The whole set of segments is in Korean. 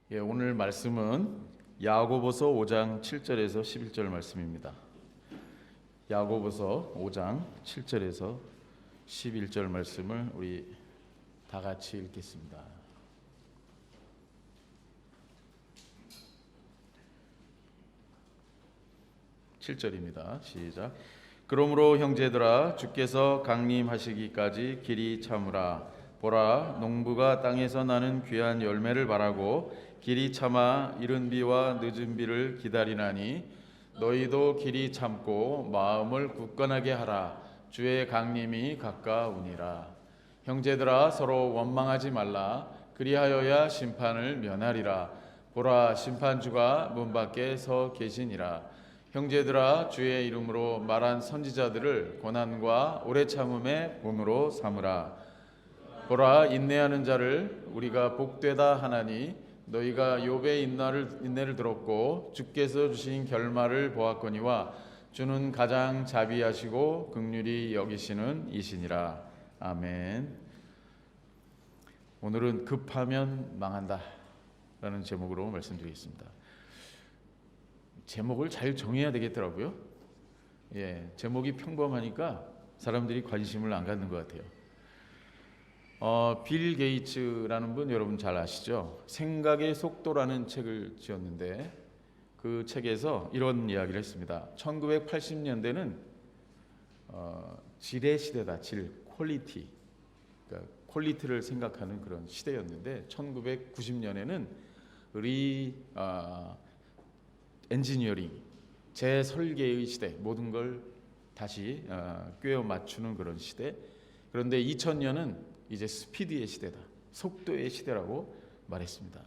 오늘 말씀은 야고보서 5장 7절에서 11절 말씀입니다. 야고보서 5장 7절에서 11절 말씀을 우리 다 같이 읽겠습니다. (7절입니다) 시작. 그러므로 형제들아, 주께서 강림하시기까지 길이 참으라. 보라, 농부가 땅에서 나는 귀한 열매를 바라고 길이 참아 이른 비와 늦은 비를 기다리나니, 너희도 길이 참고 마음을 굳건하게 하라. 주의 강림이 가까우니라. 형제들아, 서로 원망하지 말라. 그리하여야 심판을 면하리라. 보라, 심판주가 문 밖에 서 계시니라. 형제들아, 주의 이름으로 말한 선지자들을 고난과 오래 참음의 본으로 삼으라. 보라, 인내하는 자를 우리가 복되다 하나니, 너희가 욥의 인내를 들었고 주께서 주신 결말을 보았거니와 주는 가장 자비하시고 긍휼히 여기시는 이시니라. 아멘. 오늘은 급하면 망한다 라는 제목으로 말씀드리겠습니다. 제목을 잘 정해야 되겠더라고요. 제목이 평범하니까 사람들이 관심을 안 갖는 것 같아요. 빌 게이츠라는 분 여러분 잘 아시죠? 생각의 속도라는 책을 지었는데, 그 책에서 이런 이야기를 했습니다. 1980년대는 질의 시대다. 질, 퀄리티, 그러니까 퀄리티를 생각하는 그런 시대였는데, 1990년에는 엔지니어링, 재설계의 시대, 모든 걸 다시 꿰어 맞추는 그런 시대. 그런데 2000년은 이제 스피드의 시대다, 속도의 시대라고 말했습니다.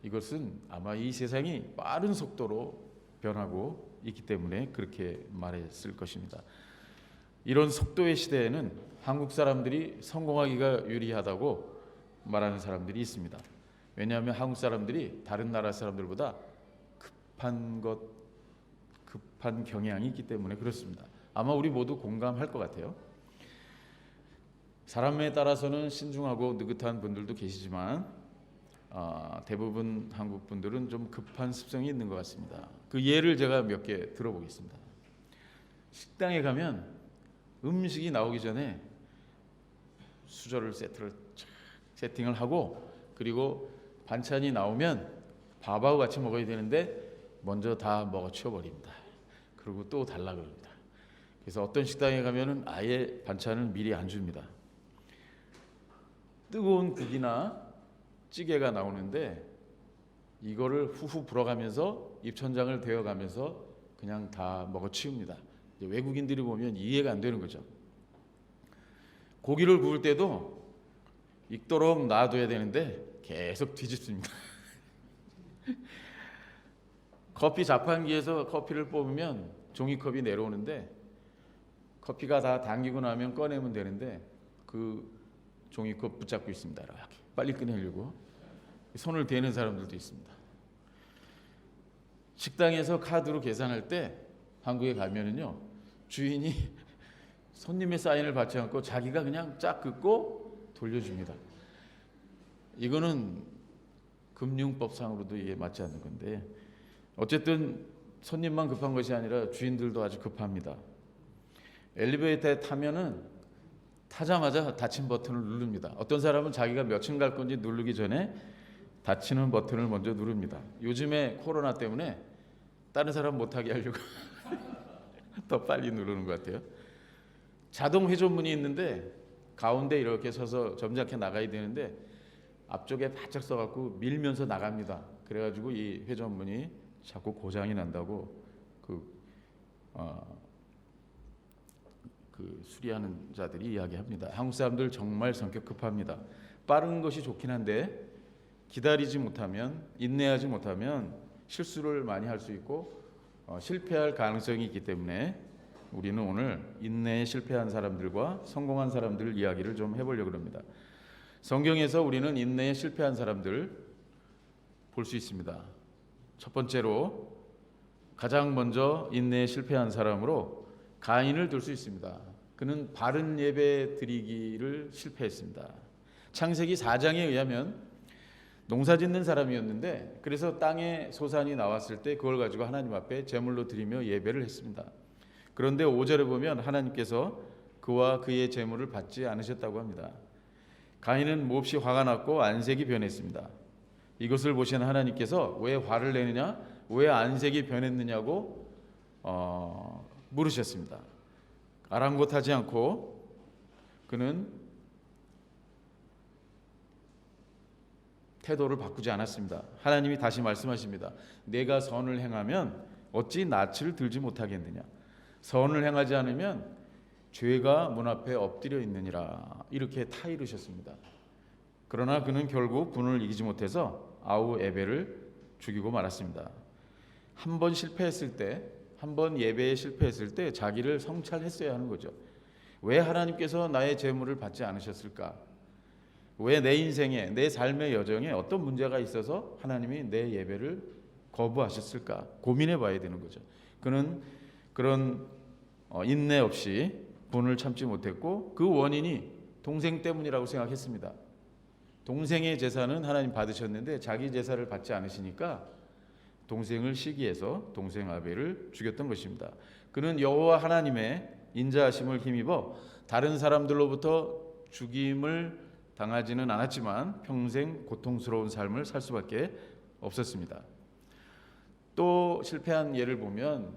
이것은 아마 이 세상이 빠른 속도로 변하고 있기 때문에 그렇게 말했을 것입니다. 이런 속도의 시대에는 한국 사람들이 성공하기가 유리하다고 말하는 사람들이 있습니다. 왜냐하면 한국 사람들이 다른 나라 사람들보다 급한 경향이 있기 때문에 그렇습니다. 아마 우리 모두 공감할 것 같아요. 사람에 따라서는 신중하고 느긋한 분들도 계시지만 대부분 한국 분들은 좀 급한 습성이 있는 것 같습니다. 그 예를 제가 몇 개 들어보겠습니다. 식당에 가면 음식이 나오기 전에 수저를 세팅을 하고, 그리고 반찬이 나오면 밥하고 같이 먹어야 되는데 먼저 다 먹어 치워버립니다. 그리고 또 달라 그럽니다. 그래서 어떤 식당에 가면은 아예 반찬을 미리 안 줍니다. 뜨거운 국이나 찌개가 나오는데 이거를 후후 불어가면서 입천장을 데워가면서 그냥 다 먹어 치웁니다. 외국인들이 보면 이해가 안 되는 거죠. 고기를 구울 때도 익도록 놔둬야 되는데 계속 뒤집습니다. 커피 자판기에서 커피를 뽑으면 종이컵이 내려오는데, 커피가 다 당기고 나면 꺼내면 되는데 그 종이컵 붙잡고 있습니다. 이렇게 빨리 꺼내려고 손을 대는 사람들도 있습니다. 식당에서 카드로 계산할 때 한국에 가면은요, 주인이 손님의 사인을 받지 않고 자기가 그냥 쫙 긋고 돌려줍니다. 이거는 금융법상으로도 이게 맞지 않는 건데, 어쨌든 손님만 급한 것이 아니라 주인들도 아주 급합니다. 엘리베이터에 타면은 타자마자 닫힌 버튼을 누릅니다. 어떤 사람은 자기가 몇 층 갈 건지 누르기 전에 닫히는 버튼을 먼저 누릅니다. 요즘에 코로나 때문에 다른 사람 못하게 하려고 더 빨리 누르는 것 같아요. 자동 회전문이 있는데 가운데 이렇게 서서 점잖게 나가야 되는데 앞쪽에 바짝 써갖고 밀면서 나갑니다. 그래가지고 이 회전문이 자꾸 고장이 난다고 그 수리하는 자들이 이야기합니다. 한국 사람들 정말 성격 급합니다. 빠른 것이 좋긴 한데 기다리지 못하면, 인내하지 못하면 실수를 많이 할 수 있고 실패할 가능성이 있기 때문에 우리는 오늘 인내에 실패한 사람들과 성공한 사람들 이야기를 좀 해보려고 합니다. 성경에서 우리는 인내에 실패한 사람들 볼 수 있습니다. 첫 번째로 가장 먼저 인내에 실패한 사람으로 가인을 들 수 있습니다. 그는 바른 예배 드리기를 실패했습니다. 창세기 4장에 의하면 농사 짓는 사람이었는데 그래서 땅에 소산이 나왔을 때 그걸 가지고 하나님 앞에 제물로 드리며 예배를 했습니다. 그런데 5절에 보면 하나님께서 그와 그의 제물을 받지 않으셨다고 합니다. 가인은 몹시 화가 났고 안색이 변했습니다. 이것을 보신 하나님께서 왜 화를 내느냐, 왜 안색이 변했느냐고 물으셨습니다. 아랑곳하지 않고 그는 태도를 바꾸지 않았습니다. 하나님이 다시 말씀하십니다. 내가 선을 행하면 어찌 낯을 들지 못하겠느냐. 선을 행하지 않으면 죄가 문 앞에 엎드려 있느니라. 이렇게 타이르셨습니다. 그러나 그는 결국 분을 이기지 못해서 아우 에벨을 죽이고 말았습니다. 한 번 실패했을 때, 한 번 예배에 실패했을 때 자기를 성찰했어야 하는 거죠. 왜 하나님께서 나의 제물을 받지 않으셨을까? 왜 내 인생에, 내 삶의 여정에 어떤 문제가 있어서 하나님이 내 예배를 거부하셨을까? 고민해 봐야 되는 거죠. 그는 그런 인내 없이 분을 참지 못했고 그 원인이 동생 때문이라고 생각했습니다. 동생의 제사는 하나님 받으셨는데 자기 제사를 받지 않으시니까 동생을 시기해서 동생 아벨을 죽였던 것입니다. 그는 여호와 하나님의 인자하심을 힘입어 다른 사람들로부터 죽임을 당하지는 않았지만 평생 고통스러운 삶을 살 수밖에 없었습니다. 또 실패한 예를 보면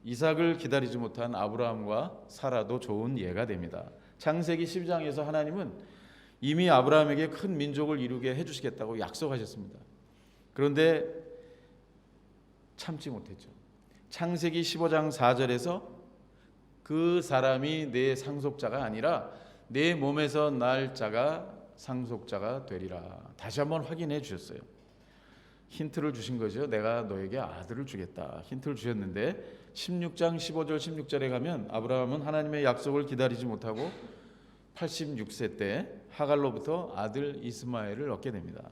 이삭을 기다리지 못한 아브라함과 사라도 좋은 예가 됩니다. 창세기 12장에서 하나님은 이미 아브라함에게 큰 민족을 이루게 해주시겠다고 약속하셨습니다. 그런데 참지 못했죠. 창세기 15장 4절에서 그 사람이 내 상속자가 아니라 내 몸에서 날 자가 상속자가 되리라. 다시 한번 확인해 주셨어요. 힌트를 주신 거죠. 내가 너에게 아들을 주겠다. 힌트를 주셨는데 16장 15절 16절에 가면 아브라함은 하나님의 약속을 기다리지 못하고 86세 때 하갈로부터 아들 이스마엘을 얻게 됩니다.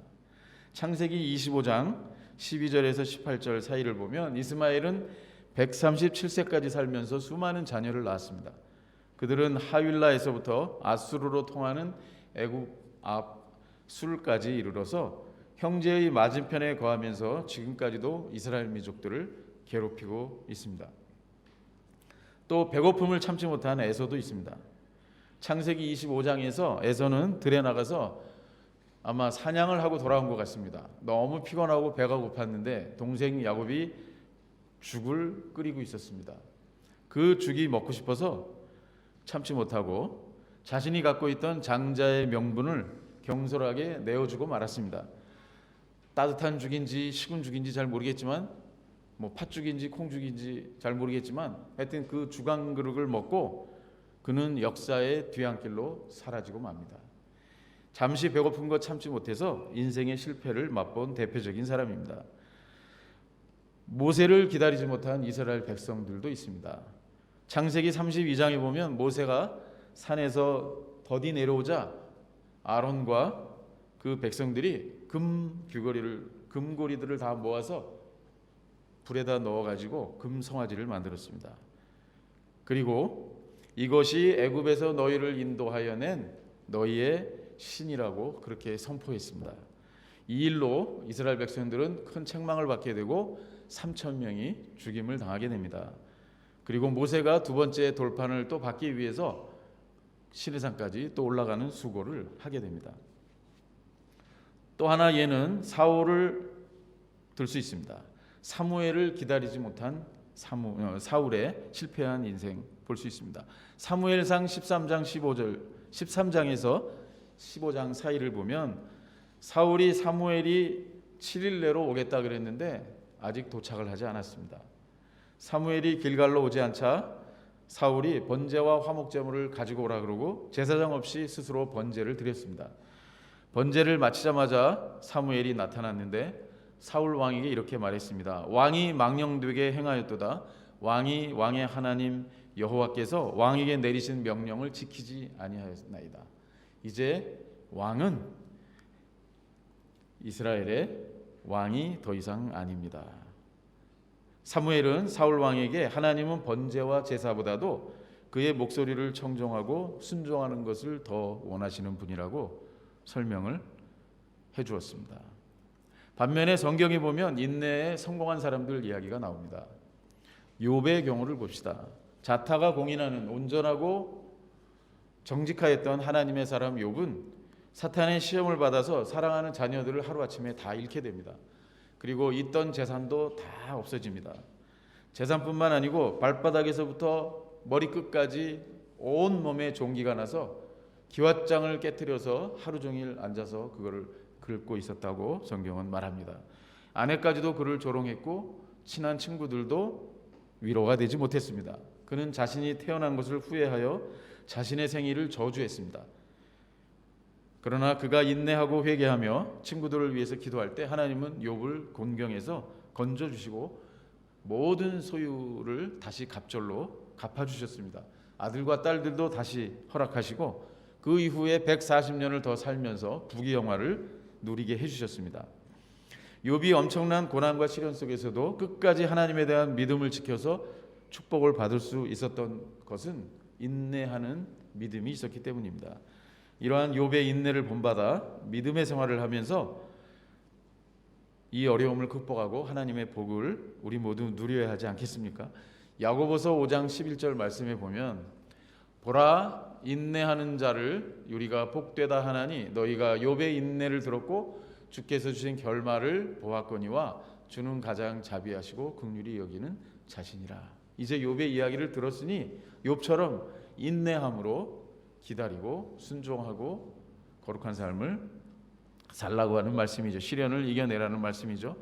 창세기 25장 12절에서 18절 사이를 보면 이스마엘은 137세까지 살면서 수많은 자녀를 낳았습니다. 그들은 하윌라에서부터 아수르로 통하는 애굽 앞 술까지 이르러서 형제의 맞은편에 거하면서 지금까지도 이스라엘 민족들을 괴롭히고 있습니다. 또 배고픔을 참지 못한 에서도 있습니다. 창세기 25장에서 에서는 들에 나가서 아마 사냥을 하고 돌아온 것 같습니다. 너무 피곤하고 배가 고팠는데 동생 야곱이 죽을 끓이고 있었습니다. 그 죽이 먹고 싶어서 참지 못하고 자신이 갖고 있던 장자의 명분을 경솔하게 내어주고 말았습니다. 따뜻한 죽인지 식은 죽인지 잘 모르겠지만 팥죽인지 콩죽인지 잘 모르겠지만 하여튼 그 죽 한 그릇을 먹고 그는 역사의 뒤안길로 사라지고 맙니다. 잠시 배고픈 것 참지 못해서 인생의 실패를 맛본 대표적인 사람입니다. 모세를 기다리지 못한 이스라엘 백성들도 있습니다. 창세기 32장에 보면 모세가 산에서 더디 내려오자 아론과 그 백성들이 금고리들을 다 모아서 불에다 넣어가지고 금송아지를 만들었습니다. 그리고 이것이 애굽에서 너희를 인도하여 낸 너희의 신이라고 그렇게 선포했습니다. 이 일로 이스라엘 백성들은 큰 책망을 받게 되고 3,000명이 죽임을 당하게 됩니다. 그리고 모세가 두 번째 돌판을 또 받기 위해서 시내산까지 또 올라가는 수고를 하게 됩니다. 또 하나 예는 사울을 들 수 있습니다. 사무엘을 기다리지 못한 사울의 실패한 인생 볼 수 있습니다. 사무엘상 13장 15절 13장에서 15장 사이를 보면 사울이 사무엘이 7일 내로 오겠다 그랬는데 아직 도착을 하지 않았습니다. 사무엘이 길갈로 오지 않자 사울이 번제와 화목제물을 가지고 오라 그러고 제사장 없이 스스로 번제를 드렸습니다. 번제를 마치자마자 사무엘이 나타났는데 사울 왕에게 이렇게 말했습니다. 왕이 망령되게 행하였도다. 왕이 왕의 하나님 여호와께서 왕에게 내리신 명령을 지키지 아니하였나이다. 이제 왕은 이스라엘의 왕이 더 이상 아닙니다. 사무엘은 사울 왕에게 하나님은 번제와 제사보다도 그의 목소리를 청종하고 순종하는 것을 더 원하시는 분이라고 설명을 해주었습니다. 반면에 성경에 보면 인내에 성공한 사람들 이야기가 나옵니다. 욥의 경우를 봅시다. 자타가 공인하는 온전하고 정직하였던 하나님의 사람 욥은 사탄의 시험을 받아서 사랑하는 자녀들을 하루아침에 다 잃게 됩니다. 그리고 있던 재산도 다 없어집니다. 재산뿐만 아니고 발바닥에서부터 머리끝까지 온 몸에 종기가 나서 기왓장을 깨트려서 하루 종일 앉아서 그거를 긁고 있었다고 성경은 말합니다. 아내까지도 그를 조롱했고 친한 친구들도 위로가 되지 못했습니다. 그는 자신이 태어난 것을 후회하여 자신의 생일을 저주했습니다. 그러나 그가 인내하고 회개하며 친구들을 위해서 기도할 때 하나님은 욥을 곤경에서 건져주시고 모든 소유를 다시 갑절로 갚아주셨습니다. 아들과 딸들도 다시 허락하시고 그 이후에 140년을 더 살면서 부귀영화를 누리게 해주셨습니다. 욥이 엄청난 고난과 시련 속에서도 끝까지 하나님에 대한 믿음을 지켜서 축복을 받을 수 있었던 것은 인내하는 믿음이 있었기 때문입니다. 이러한 욥의 인내를 본받아 믿음의 생활을 하면서 이 어려움을 극복하고 하나님의 복을 우리 모두 누려야 하지 않겠습니까? 야고보서 5장 11절 말씀에 보면 보라 인내하는 자를 우리가 복되다 하나니 너희가 욥의 인내를 들었고 주께서 주신 결말을 보았거니와 주는 가장 자비하시고 긍휼히 여기는 자신이라. 이제 욥의 이야기를 들었으니 욥처럼 인내함으로 기다리고 순종하고 거룩한 삶을 살라고 하는 말씀이죠. 시련을 이겨내라는 말씀이죠.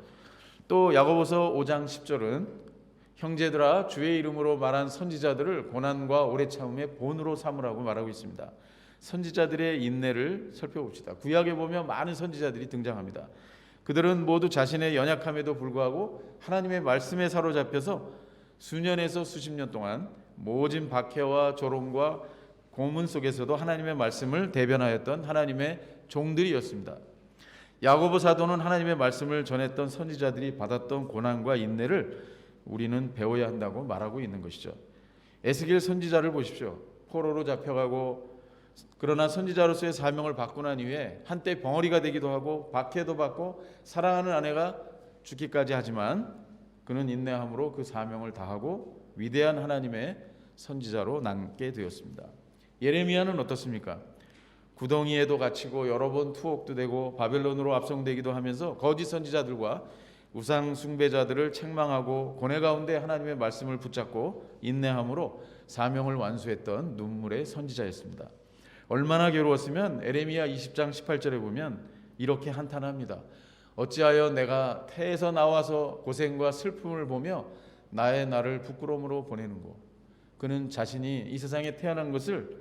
또 야고보서 5장 10절은 형제들아 주의 이름으로 말한 선지자들을 고난과 오래 참음의 본으로 삼으라고 말하고 있습니다. 선지자들의 인내를 살펴봅시다. 구약에 보면 많은 선지자들이 등장합니다. 그들은 모두 자신의 연약함에도 불구하고 하나님의 말씀에 사로잡혀서 수년에서 수십 년 동안 모진 박해와 조롱과 고문 속에서도 하나님의 말씀을 대변하였던 하나님의 종들이었습니다. 야고보 사도는 하나님의 말씀을 전했던 선지자들이 받았던 고난과 인내를 우리는 배워야 한다고 말하고 있는 것이죠. 에스겔 선지자를 보십시오. 포로로 잡혀가고 그러나 선지자로서의 사명을 받고 난 이후에 한때 벙어리가 되기도 하고 박해도 받고 사랑하는 아내가 죽기까지 하지만 그는 인내함으로 그 사명을 다하고 위대한 하나님의 선지자로 남게 되었습니다. 예레미야는 어떻습니까? 구덩이에도 갇히고 여러 번 투옥도 되고 바벨론으로 압송되기도 하면서 거짓 선지자들과 우상 숭배자들을 책망하고 고뇌 가운데 하나님의 말씀을 붙잡고 인내함으로 사명을 완수했던 눈물의 선지자였습니다. 얼마나 괴로웠으면 에레미야 20장 18절에 보면 이렇게 한탄합니다. 어찌하여 내가 태에서 나와서 고생과 슬픔을 보며 나의 나를 부끄러움으로 보내는고. 그는 자신이 이 세상에 태어난 것을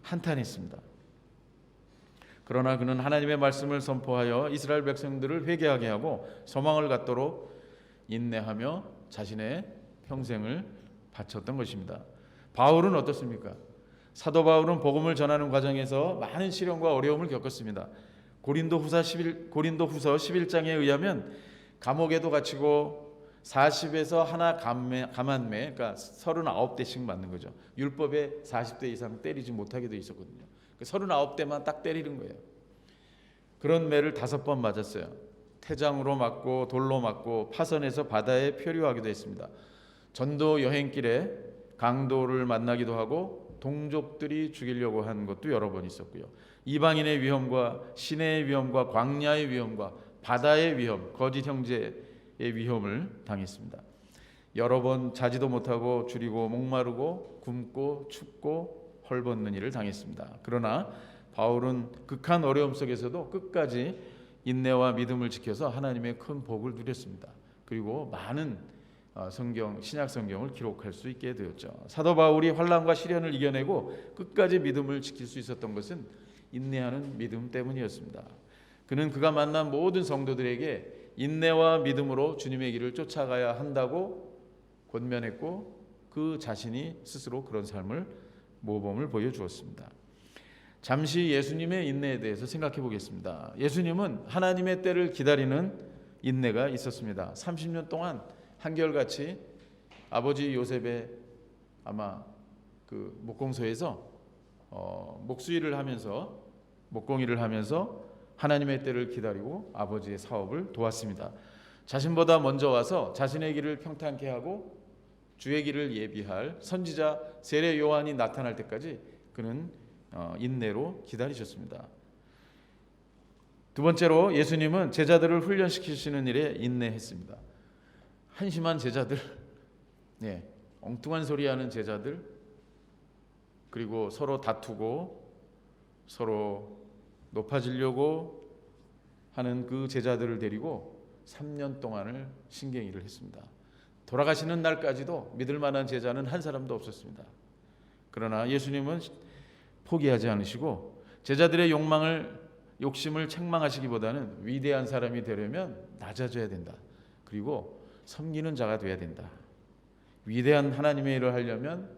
한탄했습니다. 그러나 그는 하나님의 말씀을 선포하여 이스라엘 백성들을 회개하게 하고 소망을 갖도록 인내하며 자신의 평생을 바쳤던 것입니다. 바울은 어떻습니까? 사도 바울은 복음을 전하는 과정에서 많은 시련과 어려움을 겪었습니다. 고린도후서 11장에 의하면 감옥에도 gat히고 40에서 하나 가만매, 그러니까 39대씩 맞는 거죠. 율법에 40대 이상 때리지 못하게 돼 있었거든요. 39대만 딱 때리는 거예요. 그런 매를 5번 맞았어요. 태장으로 맞고 돌로 맞고 파선해서 바다에 표류하기도 했습니다. 전도 여행길에 강도를 만나기도 하고 동족들이 죽이려고 한 것도 여러 번 있었고요. 이방인의 위험과 시내의 위험과 광야의 위험과 바다의 위험, 거짓 형제의 위험을 당했습니다. 여러 번 자지도 못하고 줄이고 목마르고 굶고 춥고 헐벗는 일을 당했습니다. 그러나 바울은 극한 어려움 속에서도 끝까지 인내와 믿음을 지켜서 하나님의 큰 복을 누렸습니다. 그리고 많은 신약 성경을 기록할 수 있게 되었죠. 사도 바울이 환난과 시련을 이겨내고 끝까지 믿음을 지킬 수 있었던 것은 인내하는 믿음 때문이었습니다. 그는 그가 만난 모든 성도들에게 인내와 믿음으로 주님의 길을 쫓아가야 한다고 권면했고 그 자신이 스스로 그런 삶을 모범을 보여주었습니다. 잠시 예수님의 인내에 대해서 생각해 보겠습니다. 예수님은 하나님의 때를 기다리는 인내가 있었습니다. 30년 동안 한결같이 아버지 요셉의 아마 그 목공소에서 목공일을 하면서 하나님의 때를 기다리고 아버지의 사업을 도왔습니다. 자신보다 먼저 와서 자신의 길을 평탄케 하고 주의 길을 예비할 선지자 세례 요한이 나타날 때까지 그는 인내로 기다리셨습니다. 두 번째로 예수님은 제자들을 훈련시키시는 일에 인내했습니다. 한심한 제자들, 엉뚱한 소리하는 제자들, 그리고 서로 다투고 서로 높아지려고 하는 그 제자들을 데리고 3년 동안을 신경일을 했습니다. 돌아가시는 날까지도 믿을 만한 제자는 한 사람도 없었습니다. 그러나 예수님은 포기하지 않으시고 제자들의 욕심을 책망하시기보다는 위대한 사람이 되려면 낮아져야 된다. 그리고 섬기는 자가 돼야 된다. 위대한 하나님의 일을 하려면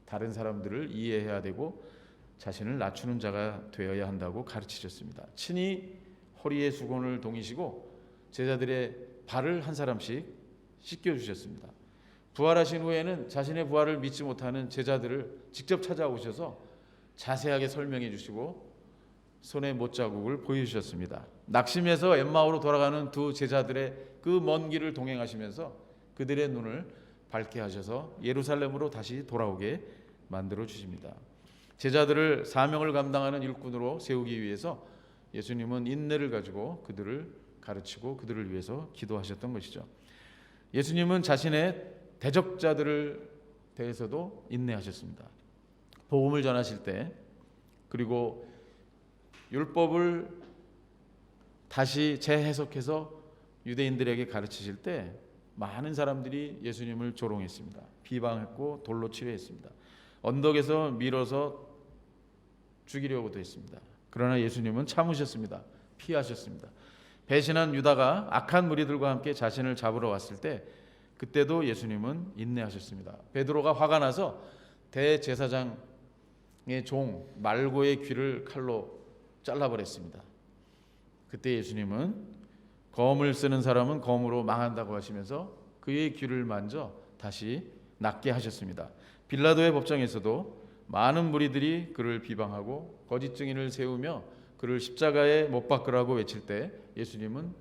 다른 사람들을 이해해야 되고 자신을 낮추는 자가 되어야 한다고 가르치셨습니다. 친히 허리에 수건을 동이시고 제자들의 발을 한 사람씩 씻겨주셨습니다. 부활하신 후에는 자신의 부활을 믿지 못하는 제자들을 직접 찾아오셔서 자세하게 설명해 주시고 손의 못자국을 보여주셨습니다. 낙심해서 엠마오로 돌아가는 두 제자들의 그 먼 길을 동행하시면서 그들의 눈을 밝게 하셔서 예루살렘으로 다시 돌아오게 만들어 주십니다. 제자들을 사명을 감당하는 일꾼으로 세우기 위해서 예수님은 인내를 가지고 그들을 가르치고 그들을 위해서 기도하셨던 것이죠. 예수님은 자신의 대적자들을 대해서도 인내하셨습니다. 복음을 전하실 때, 그리고 율법을 다시 재해석해서 유대인들에게 가르치실 때 많은 사람들이 예수님을 조롱했습니다. 비방했고 돌로 치려 했습니다. 언덕에서 밀어서 죽이려고도 했습니다. 그러나 예수님은 참으셨습니다. 피하셨습니다. 배신한 유다가 악한 무리들과 함께 자신을 잡으러 왔을 때 그때도 예수님은 인내하셨습니다. 베드로가 화가 나서 대제사장의 종 말고의 귀를 칼로 잘라버렸습니다. 그때 예수님은 검을 쓰는 사람은 검으로 망한다고 하시면서 그의 귀를 만져 다시 낫게 하셨습니다. 빌라도의 법정에서도 많은 무리들이 그를 비방하고 거짓 증인을 세우며 그를 십자가에 못 박으라고 외칠 때 예수님은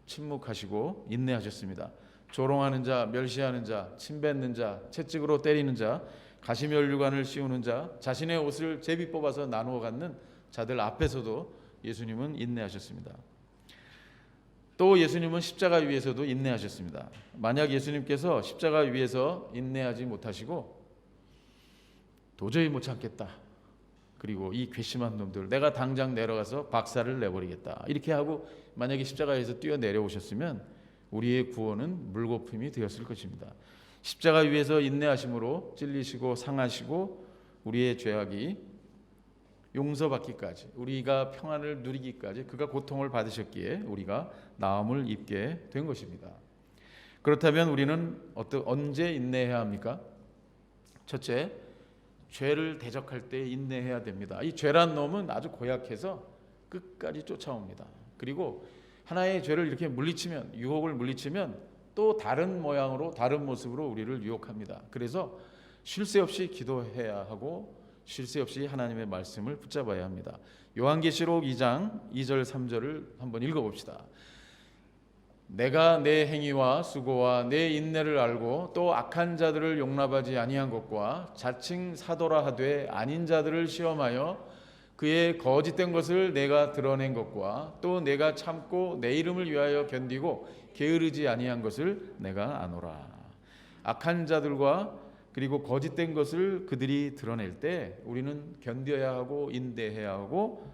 침묵하시고 인내하셨습니다. 조롱하는 자, 멸시하는 자, 침뱉는 자, 채찍으로 때리는 자, 가시면류관을 씌우는 자, 자신의 옷을 제비 뽑아서 나누어 갖는 자들 앞에서도 예수님은 인내하셨습니다. 또 예수님은 십자가 위에서도 인내하셨습니다. 만약 예수님께서 십자가 위에서 인내하지 못하시고 도저히 못 참겠다, 그리고 이 괘씸한 놈들 내가 당장 내려가서 박살을 내버리겠다, 이렇게 하고 만약에 십자가에서 뛰어내려오셨으면 우리의 구원은 물거품이 되었을 것입니다. 십자가 위에서 인내하심으로 찔리시고 상하시고 우리의 죄악이 용서받기까지, 우리가 평안을 누리기까지 그가 고통을 받으셨기에 우리가 나음을 입게 된 것입니다. 그렇다면 우리는 언제 인내해야 합니까? 첫째, 죄를 대적할 때 인내해야 됩니다. 이 죄란 놈은 아주 고약해서 끝까지 쫓아옵니다. 그리고 하나의 죄를 이렇게 물리치면, 유혹을 물리치면 또 다른 모양으로 다른 모습으로 우리를 유혹합니다. 그래서 쉴 새 없이 기도해야 하고 쉴 새 없이 하나님의 말씀을 붙잡아야 합니다. 요한계시록 2장 2절 3절을 한번 읽어봅시다. 내가 내 행위와 수고와 내 인내를 알고 또 악한 자들을 용납하지 아니한 것과 자칭 사도라 하되 아닌 자들을 시험하여 그의 거짓된 것을 내가 드러낸 것과 또 내가 참고 내 이름을 위하여 견디고 게으르지 아니한 것을 내가 아노라. 악한 자들과 그리고 거짓된 것을 그들이 드러낼 때 우리는 견뎌야 하고 인내해야 하고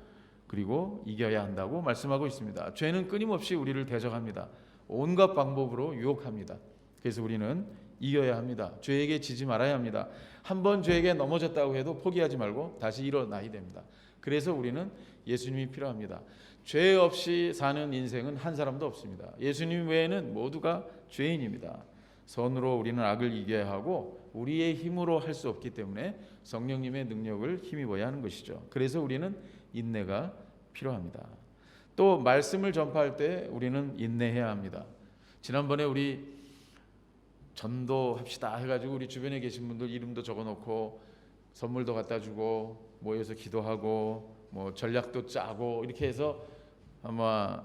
그리고 이겨야 한다고 말씀하고 있습니다. 죄는 끊임없이 우리를 대적합니다. 온갖 방법으로 유혹합니다. 그래서 우리는 이겨야 합니다. 죄에게 지지 말아야 합니다. 한번 죄에게 넘어졌다고 해도 포기하지 말고 다시 일어나야 됩니다. 그래서 우리는 예수님이 필요합니다. 죄 없이 사는 인생은 한 사람도 없습니다. 예수님 외에는 모두가 죄인입니다. 선으로 우리는 악을 이겨야 하고 우리의 힘으로 할 수 없기 때문에 성령님의 능력을 힘입어야 하는 것이죠. 그래서 우리는 인내가 필요합니다. 또 말씀을 전파할 때 우리는 인내해야 합니다. 지난번에 우리 전도합시다 해가지고 우리 주변에 계신 분들 이름도 적어놓고 선물도 갖다 주고 모여서 기도하고 뭐 전략도 짜고 이렇게 해서 아마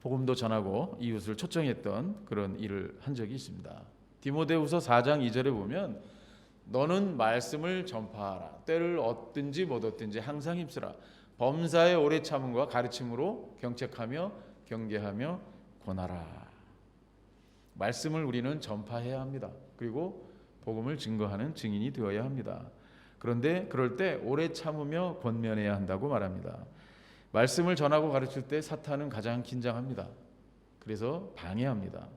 복음도 전하고 이웃을 초청했던 그런 일을 한 적이 있습니다. 디모데후서 4장 2절에 보면 너는 말씀을 전파하라. 때를 얻든지 못 얻든지 항상 힘쓰라. 범사의 오래 참음과 가르침으로 경책하며 경계하며 권하라. 말씀을 우리는 전파해야 합니다. 그리고 복음을 증거하는 증인이 되어야 합니다. 그런데 그럴 때 오래 참으며 권면해야 한다고 말합니다. 말씀을 전하고 가르칠 때 사탄은 가장 긴장합니다. 그래서 방해합니다.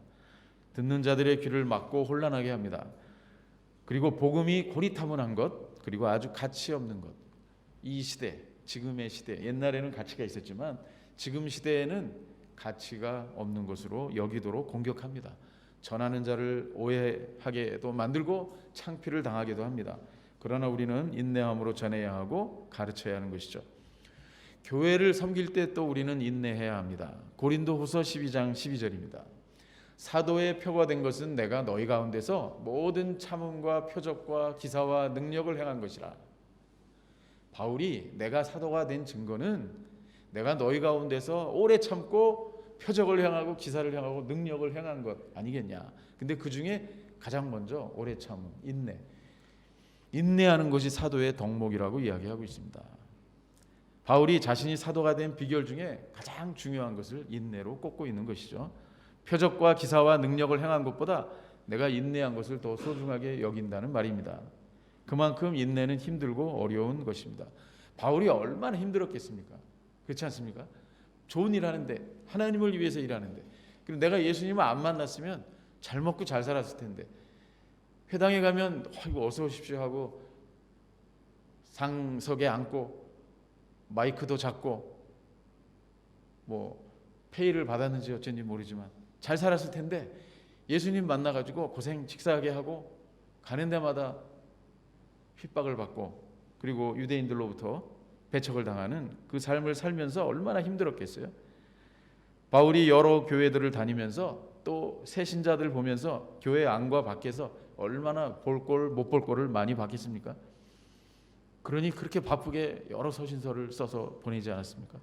듣는 자들의 귀를 막고 혼란하게 합니다. 그리고 복음이 고리타분한 것, 그리고 아주 가치 없는 것. 이 시대, 지금의 시대, 옛날에는 가치가 있었지만 지금 시대에는 가치가 없는 것으로 여기도록 공격합니다. 전하는 자를 오해하게도 만들고 창피를 당하게도 합니다. 그러나 우리는 인내함으로 전해야 하고 가르쳐야 하는 것이죠. 교회를 섬길 때 또 우리는 인내해야 합니다. 고린도후서 12장 12절입니다. 사도의 표가 된 것은 내가 너희 가운데서 모든 참음과 표적과 기사와 능력을 행한 것이라. 바울이 내가 사도가 된 증거는 내가 너희 가운데서 오래 참고 표적을 행하고 기사를 행하고 능력을 행한 것 아니겠냐. 근데 그 중에 가장 먼저 오래 참음, 인내하는 것이 사도의 덕목이라고 이야기하고 있습니다. 바울이 자신이 사도가 된 비결 중에 가장 중요한 것을 인내로 꼽고 있는 것이죠. 표적과 기사와 능력을 행한 것보다 내가 인내한 것을 더 소중하게 여긴다는 말입니다. 그만큼 인내는 힘들고 어려운 것입니다. 바울이 얼마나 힘들었겠습니까? 그렇지 않습니까? 좋은 일 하는데, 하나님을 위해서 일하는데, 그리고 내가 예수님을 안 만났으면 잘 먹고 잘 살았을 텐데, 회당에 가면 어서 오십시오 하고 상석에 앉고 마이크도 잡고 뭐 페이를 받았는지 어쩐지 모르지만 잘 살았을 텐데, 예수님 만나가지고 고생 직사하게 하고 가는 데마다 핍박을 받고 그리고 유대인들로부터 배척을 당하는 그 삶을 살면서 얼마나 힘들었겠어요. 바울이 여러 교회들을 다니면서 또 새 신자들 보면서 교회 안과 밖에서 얼마나 볼 꼴 못 볼 꼴을 많이 봤겠습니까? 그러니 그렇게 바쁘게 여러 서신서를 써서 보내지 않았습니까?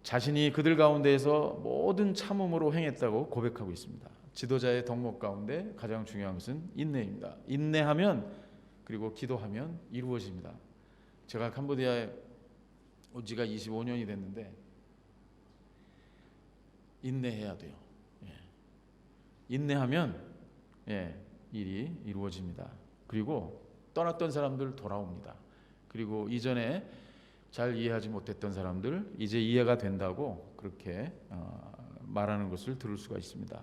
자신이 그들 가운데에서 모든 참음으로 행했다고 고백하고 있습니다. 지도자의 덕목 가운데 가장 중요한 것은 인내입니다. 인내하면 그리고 기도하면 이루어집니다. 제가 캄보디아에 온 지가 25년이 됐는데 인내해야 돼요. 인내하면 일이 이루어집니다. 그리고 떠났던 사람들 돌아옵니다. 그리고 이전에 잘 이해하지 못했던 사람들 이제 이해가 된다고 그렇게 말하는 것을 들을 수가 있습니다.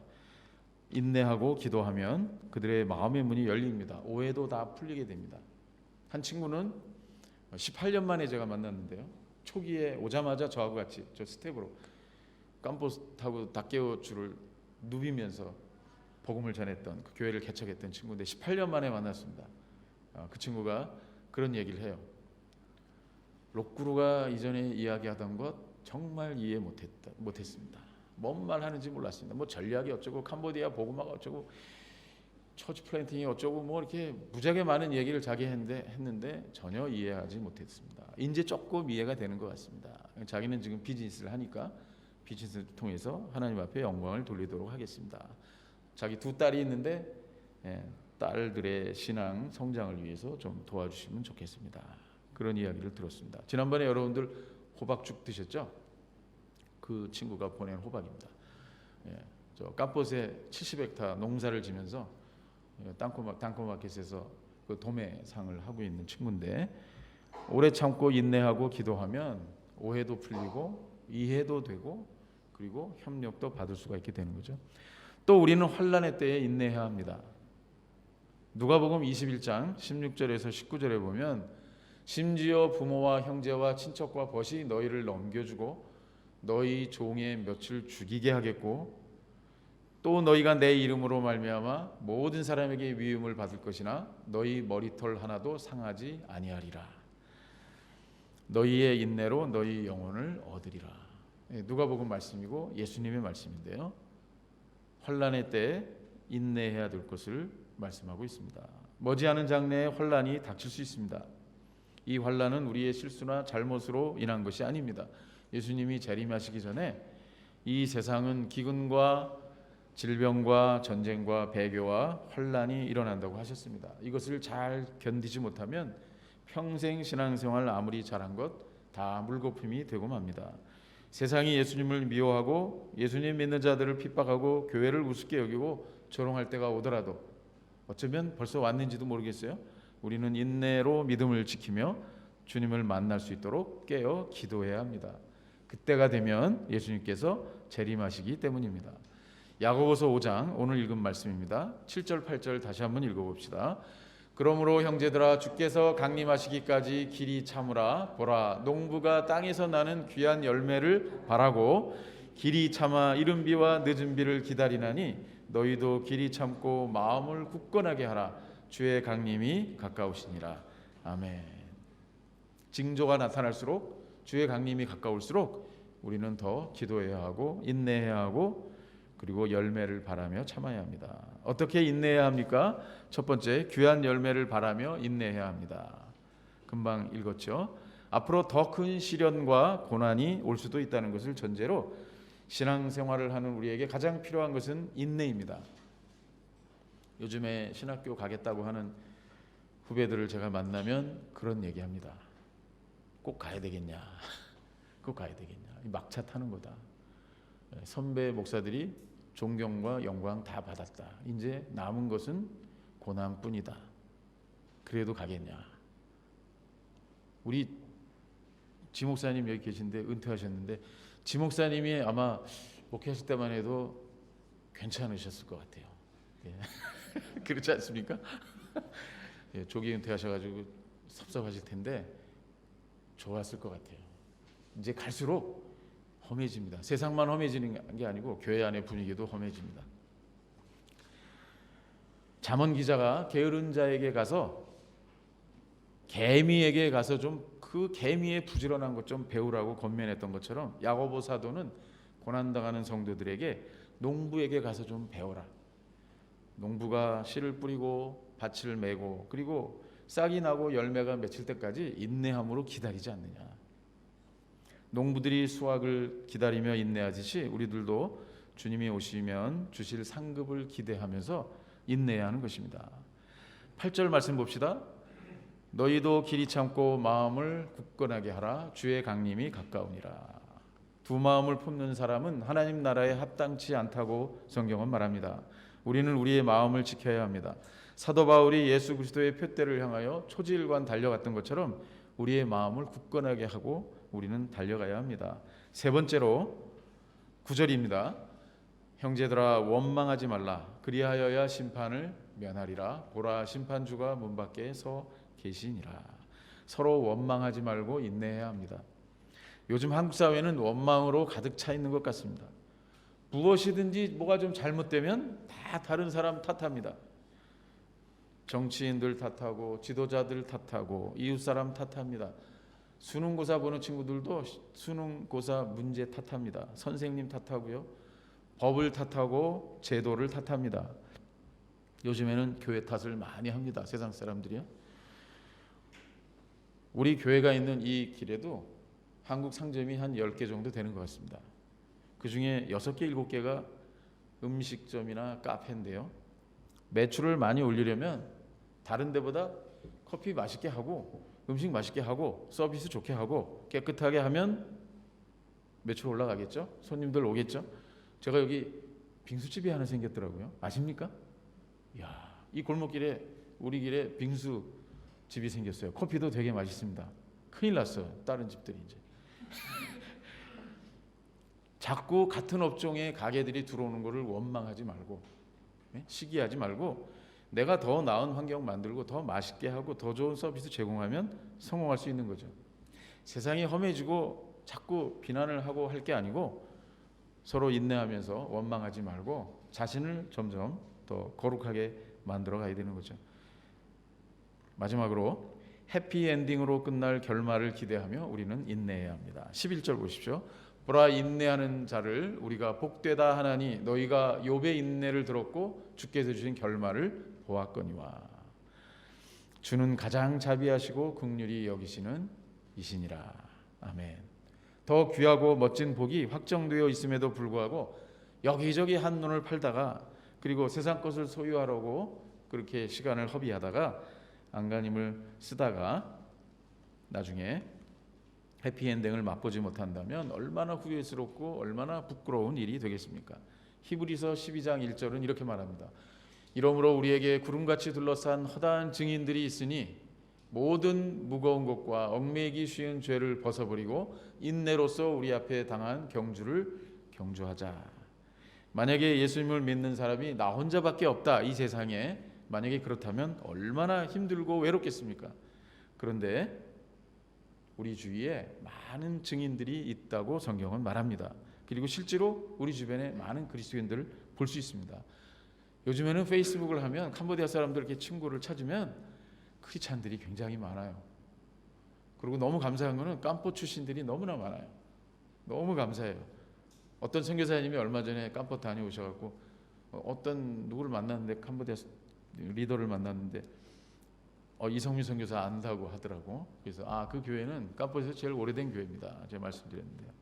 인내하고 기도하면 그들의 마음의 문이 열립니다. 오해도 다 풀리게 됩니다. 한 친구는 18년 만에 제가 만났는데요. 초기에 오자마자 저하고 같이 저 스텝으로 깜보스 타고 닭개우줄을 누비면서 복음을 전했던 그 교회를 개척했던 친구인데 18년 만에 만났습니다. 그 친구가 그런 얘기를 해요. 록구루가 이전에 이야기하던 것 정말 이해 못했습니다. 뭔 말 하는지 몰랐습니다. 뭐 전략이 어쩌고 캄보디아 복음화가 어쩌고 처치 플랜팅이 어쩌고 뭐 이렇게 무지하게 많은 얘기를 자기 했는데 전혀 이해하지 못했습니다. 이제 조금 이해가 되는 것 같습니다. 자기는 지금 비즈니스를 하니까 비즈니스를 통해서 하나님 앞에 영광을 돌리도록 하겠습니다. 자기 두 딸이 있는데 딸들의 신앙 성장을 위해서 좀 도와주시면 좋겠습니다. 그런 이야기를 들었습니다. 지난번에 여러분들 호박죽 드셨죠? 그 친구가 보낸 호박입니다. 저 깜포스에 70헥타 농사를 지면서 땅코마켓에서 그 도매상을 하고 있는 친구인데 오래 참고 인내하고 기도하면 오해도 풀리고 이해도 되고 그리고 협력도 받을 수가 있게 되는 거죠. 또 우리는 환난의 때에 인내해야 합니다. 누가복음 21장 16절에서 19절에 보면 심지어 부모와 형제와 친척과 벗이 너희를 넘겨주고 너희 종의 멱을 죽이게 하겠고 또 너희가 내 이름으로 말미암아 모든 사람에게 위임을 받을 것이나 너희 머리털 하나도 상하지 아니하리라. 너희의 인내로 너희 영혼을 얻으리라. 누가복음 말씀이고 예수님의 말씀인데요. 환난의 때에 인내해야 될 것을 말씀하고 있습니다. 머지않은 장래에 환난이 닥칠 수 있습니다. 이 환난은 우리의 실수나 잘못으로 인한 것이 아닙니다. 예수님이 재림하시기 전에 이 세상은 기근과 질병과 전쟁과 배교와 환란이 일어난다고 하셨습니다. 이것을 잘 견디지 못하면 평생 신앙생활 아무리 잘한 것 다 물거품이 되고 맙니다. 세상이 예수님을 미워하고 예수님 믿는 자들을 핍박하고 교회를 우습게 여기고 조롱할 때가 오더라도 어쩌면 벌써 왔는지도 모르겠어요. 우리는 인내로 믿음을 지키며 주님을 만날 수 있도록 깨어 기도해야 합니다. 그때가 되면 예수님께서 재림하시기 때문입니다. 야고보서 5장 오늘 읽은 말씀입니다. 7절 8절 다시 한번 읽어봅시다. 그러므로 형제들아 주께서 강림하시기까지 길이 참으라. 보라 농부가 땅에서 나는 귀한 열매를 바라고 길이 참아 이른 비와 늦은 비를 기다리나니 너희도 길이 참고 마음을 굳건하게 하라. 주의 강림이 가까우시니라. 아멘. 징조가 나타날수록 주의 강림이 가까울수록 우리는 더 기도해야 하고 인내해야 하고 그리고 열매를 바라며 참아야 합니다. 어떻게 인내해야 합니까? 첫 번째, 귀한 열매를 바라며 인내해야 합니다. 금방 읽었죠. 앞으로 더 큰 시련과 고난이 올 수도 있다는 것을 전제로 신앙생활을 하는 우리에게 가장 필요한 것은 인내입니다. 요즘에 신학교 가겠다고 하는 후배들을 제가 만나면 그런 얘기합니다. 꼭 가야 되겠냐? 꼭 가야 되겠냐? 막차 타는 거다. 선배 목사들이 존경과 영광 다 받았다. 이제 남은 것은 고난뿐이다. 그래도 가겠냐? 우리 지 목사님 여기 계신데 은퇴하셨는데 지 목사님이 아마 목회하실 때만 해도 괜찮으셨을 것 같아요. 예. 그렇지 않습니까? 예, 조기 은퇴하셔가지고 섭섭하실 텐데 좋았을 것 같아요. 이제 갈수록 험해집니다. 세상만 험해지는 게 아니고 교회 안의 분위기도 험해집니다. 잠언 기자가 게으른 자에게 가서 개미에게 가서 좀 그 개미의 부지런한 것 좀 배우라고 권면했던 것처럼 야고보 사도는 고난당하는 성도들에게 농부에게 가서 좀 배워라. 농부가 씨를 뿌리고 밭을 메고 그리고 싹이 나고 열매가 맺힐 때까지 인내함으로 기다리지 않느냐. 농부들이 수확을 기다리며 인내하듯이 우리들도 주님이 오시면 주실 상급을 기대하면서 인내해야 하는 것입니다. 8절 말씀 봅시다. 너희도 길이 참고 마음을 굳건하게 하라. 주의 강림이 가까우니라. 두 마음을 품는 사람은 하나님 나라에 합당치 않다고 성경은 말합니다. 우리는 우리의 마음을 지켜야 합니다. 사도 바울이 예수 그리스도의 표대를 향하여 초지일관 달려갔던 것처럼 우리의 마음을 굳건하게 하고 우리는 달려가야 합니다. 세 번째로 9절입니다. 형제들아 원망하지 말라. 그리하여야 심판을 면하리라. 보라 심판주가 문 밖에 서 계시니라. 서로 원망하지 말고 인내해야 합니다. 요즘 한국 사회는 원망으로 가득 차 있는 것 같습니다. 무엇이든지 뭐가 좀 잘못되면 다 다른 사람 탓합니다. 정치인들 탓하고 지도자들 탓하고 이웃사람 탓합니다. 수능고사 보는 친구들도 수능고사 문제 탓합니다. 선생님 탓하고요. 법을 탓하고 제도를 탓합니다. 요즘에는 교회 탓을 많이 합니다. 세상 사람들이요. 우리 교회가 있는 이 길에도 한국 상점이 한 10개 정도 되는 것 같습니다. 그중에 6개, 7개가 음식점이나 카페인데요. 매출을 많이 올리려면 다른 데보다 커피 맛있게 하고 음식 맛있게 하고 서비스 좋게 하고 깨끗하게 하면 매출 올라가겠죠? 손님들 오겠죠? 제가 여기 빙수집이 하나 생겼더라고요. 아십니까? 이야, 이 골목길에 우리 길에 빙수집이 생겼어요. 커피도 되게 맛있습니다. 큰일 났어요. 다른 집들이 이제. 자꾸 같은 업종의 가게들이 들어오는 것을 원망하지 말고 시기하지 말고 내가 더 나은 환경 만들고 더 맛있게 하고 더 좋은 서비스 제공하면 성공할 수 있는 거죠. 세상이 험해지고 자꾸 비난을 하고 할 게 아니고 서로 인내하면서 원망하지 말고 자신을 점점 더 거룩하게 만들어 가야 되는 거죠. 마지막으로 해피엔딩으로 끝날 결말을 기대하며 우리는 인내해야 합니다. 11절 보십시오. 보라 인내하는 자를 우리가 복되다 하나니 너희가 욥의 인내를 들었고 주께서 주신 결말을 보았거니와. 주는 가장 자비하시고 긍휼히 여기시는 이시니라. 아멘. 더 귀하고 멋진 복이 확정되어 있음에도 불구하고 여기저기 한눈을 팔다가 그리고 세상 것을 소유하려고 그렇게 시간을 허비하다가 안간힘을 쓰다가 나중에 해피엔딩을 맛보지 못한다면 얼마나 후회스럽고 얼마나 부끄러운 일이 되겠습니까? 히브리서 12장 1절은 이렇게 말합니다. 이러므로 우리에게 구름같이 둘러싼 허다한 증인들이 있으니 모든 무거운 것과 얽매이기 쉬운 죄를 벗어버리고 인내로서 우리 앞에 당한 경주를 경주하자. 만약에 예수님을 믿는 사람이 나 혼자밖에 없다 이 세상에, 만약에 그렇다면 얼마나 힘들고 외롭겠습니까? 그런데 우리 주위에 많은 증인들이 있다고 성경은 말합니다. 그리고 실제로 우리 주변에 많은 그리스도인들을 볼 수 있습니다. 요즘에는 페이스북을 하면 캄보디아 사람들 이렇게 친구를 찾으면 크리스찬들이 굉장히 많아요. 그리고 너무 감사한 거는 깜포 출신들이 너무나 많아요. 너무 감사해요. 어떤 선교사님이 얼마 전에 깜포 다녀오셔갖고 어떤 누구를 만났는데 캄보디아 리더를 만났는데 이성민 선교사 안다고 하더라고. 그래서 그 교회는 깜포에서 제일 오래된 교회입니다. 제가 말씀드렸는데요.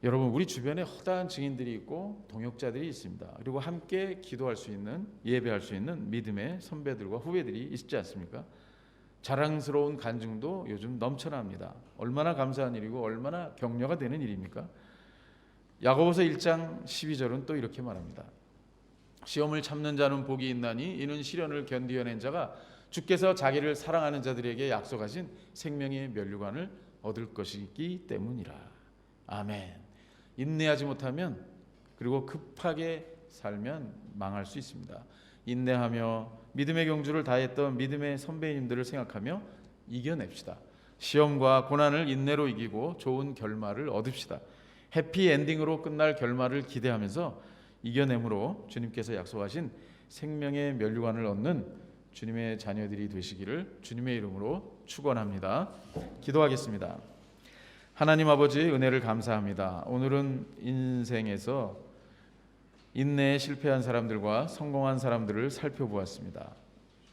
여러분, 우리 주변에 허다한 증인들이 있고 동역자들이 있습니다. 그리고 함께 기도할 수 있는, 예배할 수 있는 믿음의 선배들과 후배들이 있지 않습니까? 자랑스러운 간증도 요즘 넘쳐납니다. 얼마나 감사한 일이고 얼마나 격려가 되는 일입니까? 야고보서 1장 12절은 또 이렇게 말합니다. 시험을 참는 자는 복이 있나니 이는 시련을 견디어낸 자가 주께서 자기를 사랑하는 자들에게 약속하신 생명의 면류관을 얻을 것이기 때문이라. 아멘. 인내하지 못하면, 그리고 급하게 살면 망할 수 있습니다. 인내하며 믿음의 경주를 다했던 믿음의 선배님들을 생각하며 이겨냅시다. 시험과 고난을 인내로 이기고 좋은 결말을 얻읍시다. 해피엔딩으로 끝날 결말을 기대하면서 이겨냄으로 주님께서 약속하신 생명의 면류관을 얻는 주님의 자녀들이 되시기를 주님의 이름으로 축원합니다. 기도하겠습니다. 하나님 아버지, 은혜를 감사합니다. 오늘은 인생에서 인내에 실패한 사람들과 성공한 사람들을 살펴보았습니다.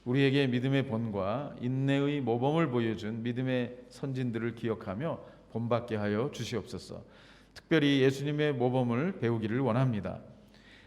우리에게 믿음의 본과 인내의 모범을 보여준 믿음의 선진들을 기억하며 본받게 하여 주시옵소서. 특별히 예수님의 모범을 배우기를 원합니다.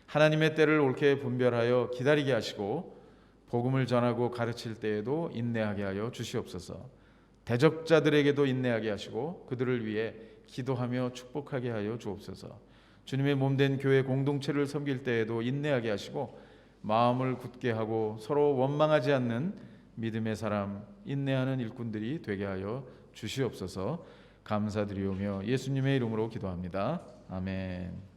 하나님의 때를 옳게 분별하여 기다리게 하시고 복음을 전하고 가르칠 때에도 인내하게 하여 주시옵소서. 대적자들에게도 인내하게 하시고 그들을 위해 기도하며 축복하게 하여 주옵소서. 주님의 몸된 교회 공동체를 섬길 때에도 인내하게 하시고 마음을 굳게 하고 서로 원망하지 않는 믿음의 사람, 인내하는 일꾼들이 되게 하여 주시옵소서. 감사드리오며 예수님의 이름으로 기도합니다. 아멘.